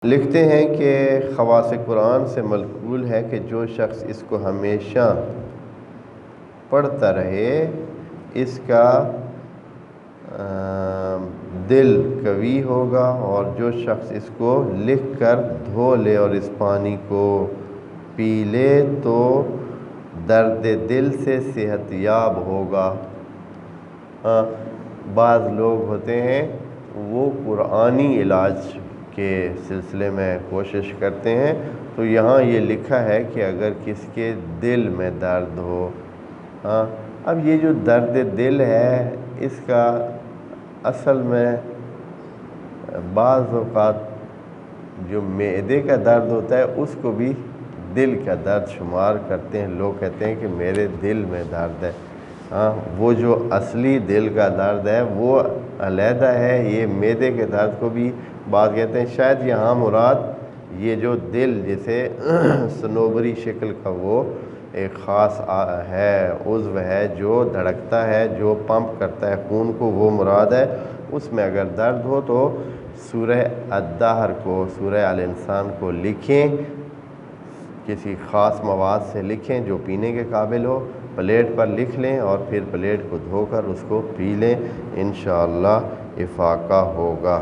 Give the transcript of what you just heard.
لکھتے ہیں کہ خواص قرآن سے منقول ہے کہ جو شخص اس کو ہمیشہ پڑھتا رہے اس کا دل قوی ہوگا، اور جو شخص اس کو لکھ کر دھو لے اور اس پانی کو پی لے تو درد دل سے صحت یاب ہوگا۔ بعض لوگ ہوتے ہیں وہ قرآنی علاج کے سلسلے میں کوشش کرتے ہیں، تو یہاں یہ لکھا ہے کہ اگر کسی کے دل میں درد ہو، اب یہ جو درد دل ہے اس کا اصل میں بعض اوقات جو معدے کا درد ہوتا ہے اس کو بھی دل کا درد شمار کرتے ہیں۔ لوگ کہتے ہیں کہ میرے دل میں درد ہے، وہ جو اصلی دل کا درد ہے وہ علیحدہ ہے، یہ معدے کے درد کو بھی بعض کہتے ہیں شاید یہاں مراد یہ جو دل جیسے صنوبری شکل کا وہ ایک خاص ہے، عضو ہے جو دھڑکتا ہے، جو پمپ کرتا ہے خون کو، وہ مراد ہے۔ اس میں اگر درد ہو تو سورہ الدہر کو، سورہ الانسان کو لکھیں، کسی خاص مواد سے لکھیں جو پینے کے قابل ہو، پلیٹ پر لکھ لیں اور پھر پلیٹ کو دھو کر اس کو پی لیں، انشاءاللہ افاقہ ہوگا۔